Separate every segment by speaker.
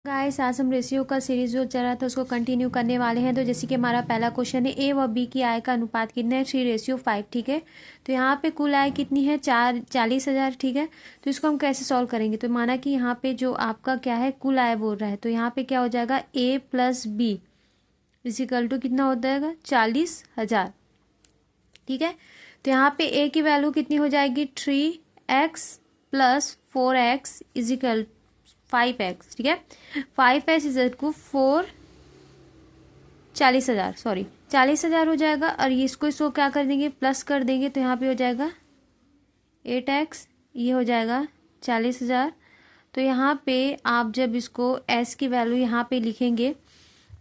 Speaker 1: Guys आज हम ratio का सीरीज जो चल रहा था उसको कंटिन्यू करने वाले हैं। तो जैसे कि हमारा पहला क्वेश्चन है ए व बी की आय का अनुपात कितना है 3:5, ठीक है। तो यहाँ पे कुल आय कितनी है 40,000, ठीक है। तो इसको हम कैसे सॉल्व करेंगे, तो माना कि यहाँ पे जो आपका क्या है कुल आय बोल रहा है, तो यहाँ पे क्या हो जाएगा ए प्लस बी इजिकल टू कितना हो जाएगा 40,000, ठीक है। तो यहाँ पे ए की वैल्यू कितनी हो जाएगी 3x plus 4x is equal 5x, ठीक है। 5x इज को 40,000 सॉरी 40,000 हो जाएगा। और ये इसको क्या कर देंगे प्लस कर देंगे, तो यहाँ पे हो जाएगा 8x, ये हो जाएगा 40,000। तो यहाँ पे आप जब इसको s की वैल्यू यहाँ पे लिखेंगे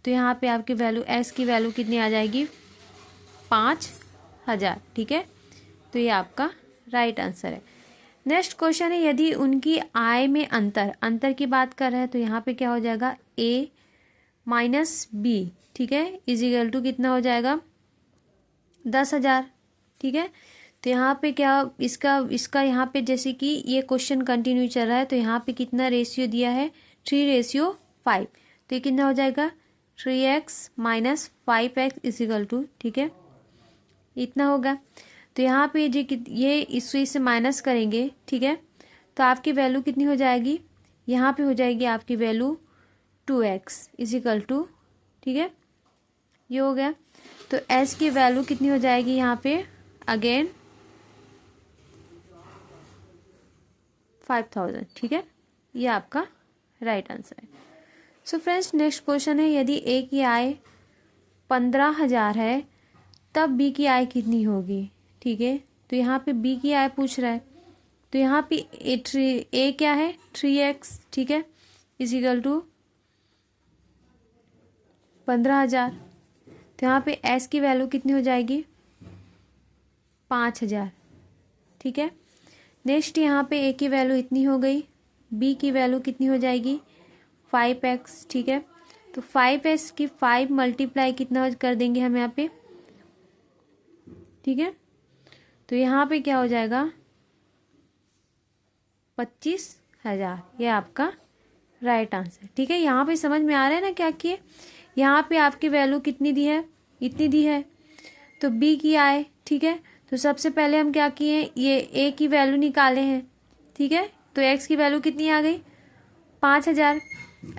Speaker 1: तो यहाँ पे आपकी वैल्यू s की वैल्यू कितनी आ जाएगी 5,000, ठीक है। तो ये आपका राइट आंसर है। नेक्स्ट क्वेश्चन है यदि उनकी आय में अंतर की बात कर रहे हैं, तो यहाँ पे क्या हो जाएगा a माइनस बी, ठीक है, इजिकल टू कितना हो जाएगा 10,000, ठीक है। तो यहाँ पे क्या इसका यहाँ पे जैसे कि ये क्वेश्चन कंटिन्यू चल रहा है, तो यहाँ पे कितना रेशियो दिया है 3:5, तो ये कितना हो जाएगा 3x minus 5x is equal to, ठीक है, इतना होगा। तो यहाँ पे ये इससे माइनस करेंगे, ठीक है, तो आपकी वैल्यू कितनी हो जाएगी, यहाँ पे हो जाएगी आपकी वैल्यू 2x इजिकल टू, ठीक है, ये हो गया। तो s की वैल्यू कितनी हो जाएगी यहाँ पे अगेन 5,000, ठीक है, ये आपका राइट आंसर है। सो फ्रेंड्स नेक्स्ट क्वेश्चन है यदि a की आय 15,000 है तब b की आय कितनी होगी, ठीक है। तो यहाँ पे b की आय पूछ रहा है, तो यहाँ पे a क्या है 3x, ठीक है, इजिकल टू 15,000। तो यहाँ पे s की वैल्यू कितनी हो जाएगी 5,000, ठीक है। नेक्स्ट यहाँ पे a की वैल्यू इतनी हो गई, b की वैल्यू कितनी हो जाएगी 5x, ठीक है। तो 5x की 5 मल्टीप्लाई कितना कर देंगे हम यहाँ पे, ठीक है। तो यहाँ पे क्या हो जाएगा 25,000, ये आपका राइट आंसर, ठीक है। यहाँ पे समझ में आ रहा है ना क्या किए, यहाँ पे आपकी वैल्यू कितनी दी है इतनी दी है, तो b की आय, ठीक है। तो सबसे पहले हम क्या किए ये a की वैल्यू निकाले हैं, ठीक है। तो x की वैल्यू कितनी आ गई 5,000।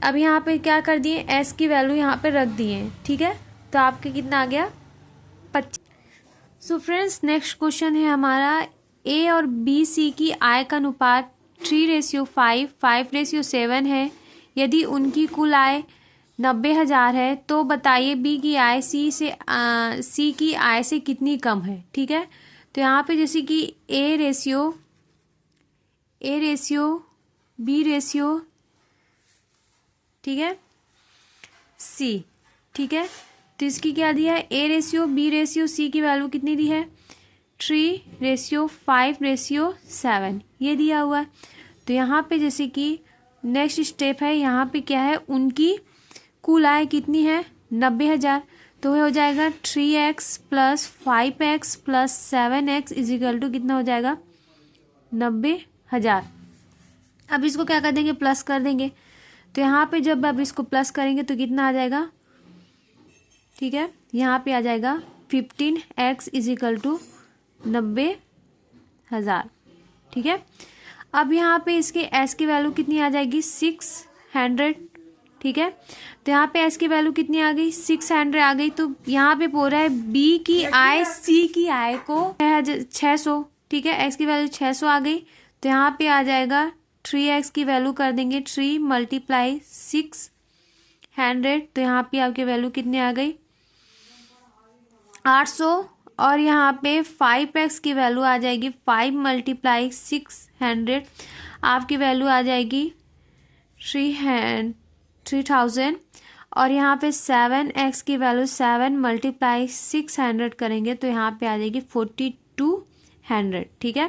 Speaker 1: अब यहाँ पे क्या कर दिए s की वैल्यू यहाँ पे रख दिए, ठीक है। तो आपके कितना आ गया 25। सो फ्रेंड्स नेक्स्ट क्वेश्चन है हमारा a और b c की आय का अनुपात 3:5, 5:7 है। यदि उनकी कुल आय 90,000 है तो बताइए b की आय c की आय से कितनी कम है, ठीक है। तो यहाँ पे जैसे कि a रेशियो b रेशियो, ठीक है, c, ठीक है। तो इसकी क्या दिया है a ratio b ratio c की वैल्यू कितनी दी है 3:5:7 ये दिया हुआ है। तो यहाँ पे जैसे कि नेक्स्ट स्टेप है, यहाँ पे क्या है उनकी कुल आय कितनी है 90,000, तो हो जाएगा 3x plus 5x plus 7x is equal to कितना हो जाएगा 90,000। अब इसको क्या कर देंगे प्लस कर देंगे, तो यहाँ पे जब अब इसको प्लस करेंगे तो कितना आ जाएगा, ठीक है, यहाँ पे आ जाएगा 15x इजिकल टू 90,000, ठीक है। अब यहाँ पे इसके s की वैल्यू कितनी आ जाएगी 600, ठीक है। तो यहाँ पे s की वैल्यू कितनी आ गई 600 आ गई। तो यहाँ पे बोल रहा है b की आय c की आय को 600, ठीक है, x की वैल्यू 600 आ गई। तो यहाँ पे आ जाएगा 3x की वैल्यू कर देंगे 3 मल्टीप्लाई 600, तो यहाँ पे आपकी वैल्यू कितनी आ गई 800। और यहाँ पे 5x की वैल्यू आ जाएगी 5 मल्टीप्लाई 600, आपकी वैल्यू आ जाएगी 3,000। और यहाँ पे 7x की वैल्यू 7 मल्टीप्लाई 600 करेंगे तो यहाँ पे आ जाएगी 4,200, ठीक है।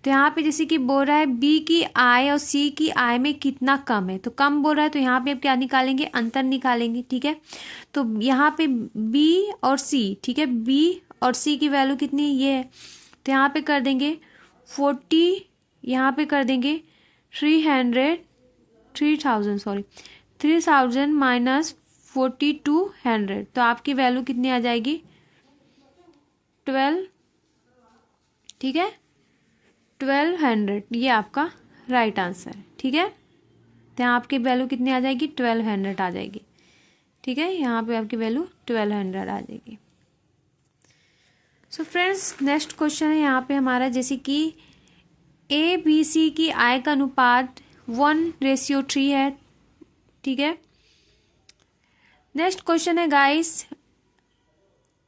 Speaker 1: तो यहाँ पे जैसे कि बोल रहा है b की आय और c की आय में कितना कम है, तो कम बोल रहा है तो यहाँ पे आप क्या निकालेंगे अंतर निकालेंगे, ठीक है। तो यहाँ पे b और c, ठीक है, b और c की वैल्यू कितनी ये है, तो यहाँ पे कर देंगे 40, यहाँ पे कर देंगे 3,000 सॉरी 3000 माइनस 4200, तो आपकी वैल्यू कितनी आ जाएगी 12, ठीक है 1200, ये आपका राइट आंसर है। ठीक है, तो यहाँ आपकी वैल्यू कितनी आ जाएगी 1200 आ जाएगी। ठीक है, यहाँ पे आपकी वैल्यू 1200 आ जाएगी। सो फ्रेंड्स नेक्स्ट क्वेश्चन है यहाँ पे हमारा, जैसे कि ए बी सी की आय का अनुपात 1:3 है। ठीक है, नेक्स्ट क्वेश्चन है गाइस,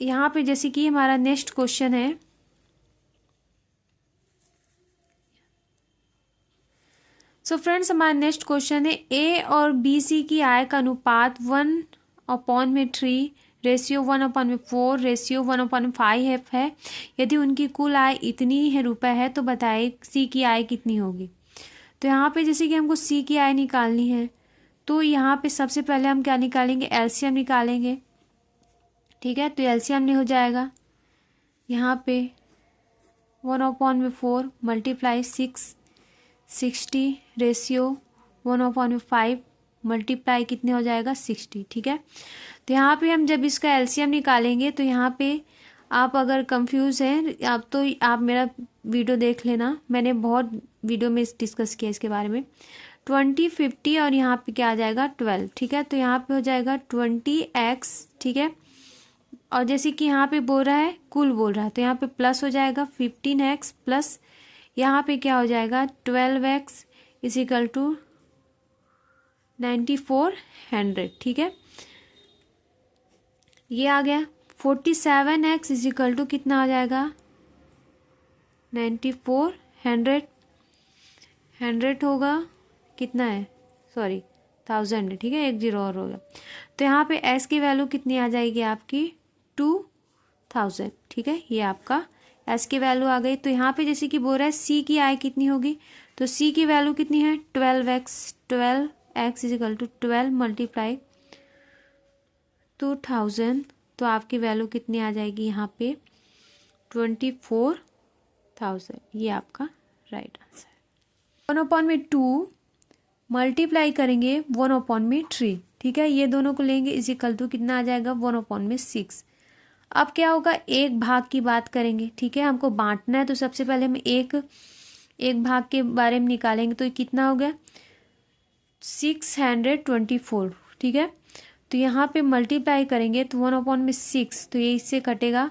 Speaker 1: यहाँ पे जैसे कि हमारा नेक्स्ट क्वेश्चन है, सो फ्रेंड्स हमारा नेक्स्ट क्वेश्चन है ए और बी सी की आय का अनुपात 1/3 रेशियो 1/4 रेशियो 1/5 है। यदि उनकी कुल आय इतनी है रुपए है तो बताइए सी की आय कितनी होगी। तो यहाँ पे जैसे कि हमको सी की आय निकालनी है, तो यहाँ पे सबसे पहले हम क्या निकालेंगे, एलसीएम निकालेंगे। ठीक है, तो एलसीएम नहीं हो जाएगा, यहाँ पे 1/4 मल्टीप्लाई 60 रेशियो 1/5 मल्टीप्लाई कितने हो जाएगा 60। ठीक है, तो यहाँ पे हम जब इसका एलसीएम निकालेंगे तो यहाँ पे आप अगर कंफ्यूज हैं आप तो आप मेरा वीडियो देख लेना, मैंने बहुत वीडियो में डिस्कस किया इसके बारे में। 20 50 और यहाँ पे क्या आ जाएगा 12। ठीक है, तो यहाँ पे हो जाएगा 20x। ठीक है, और जैसे कि यहाँ पे बोल रहा है कुल बोल रहा है, तो यहाँ पे प्लस हो जाएगा 15x प्लस यहाँ पे क्या हो जाएगा 12x इजिकल टू 9400। ठीक है, ये आ गया 47x इजिकल टू कितना आ जाएगा 9400, 100 होगा कितना है, सॉरी 1000 है। ठीक है, 10 और होगा, तो यहाँ पे s की वैल्यू कितनी आ जाएगी आपकी 2000। ठीक है, ये आपका s की वैल्यू आ गई। तो यहाँ पे जैसे कि बोल रहा है c की आय कितनी होगी, तो c की वैल्यू कितनी है 12x इजिकल टू 12 मल्टीप्लाई 2000, तो आपकी वैल्यू कितनी आ जाएगी यहाँ पे 24,000। ये आपका राइट आंसर है। 1/2 मल्टीप्लाई करेंगे 1/3। ठीक है, ये दोनों को लेंगे इजिकल टू कितना आ जाएगा 1/6। अब क्या होगा, एक भाग की बात करेंगे। ठीक है, हमको बांटना है, तो सबसे पहले हम एक भाग के बारे में निकालेंगे, तो कितना हो गया 624। ठीक है, तो यहाँ पे मल्टीप्लाई करेंगे तो 1/6, तो ये इससे कटेगा,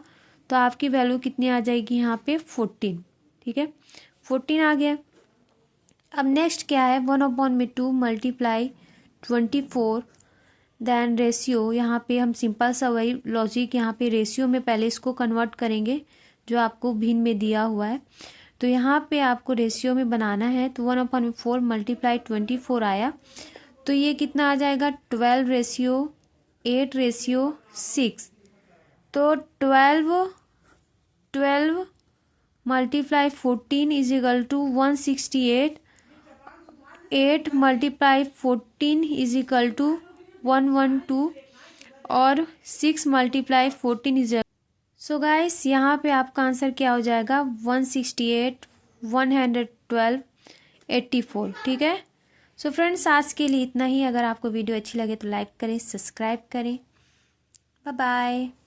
Speaker 1: तो आपकी वैल्यू कितनी आ जाएगी यहाँ पे 14। ठीक है, 14 आ गया। अब नेक्स्ट क्या है 1/2 मल्टीप्लाई 24 देन रेशियो, यहाँ पे हम सिंपल सा वही लॉजिक यहाँ पे रेशियो में पहले इसको कन्वर्ट करेंगे जो आपको भिन्न में दिया हुआ है, तो यहाँ पे आपको रेशियो में बनाना है, तो 1/4 मल्टीप्लाई 24 आया, तो ये कितना आ जाएगा 12 रेशियो 8 रेशियो 6, तो 12 multiply 14 is equal to 168, 8 multiply 14 is equal to 112 और 6 मल्टीप्लाई 14 इज। सो गाइस यहाँ पे आपका आंसर क्या हो जाएगा 168 112 84। ठीक है, सो फ्रेंड्स आज के लिए इतना ही। अगर आपको वीडियो अच्छी लगे तो लाइक करें, सब्सक्राइब करें। Bye bye.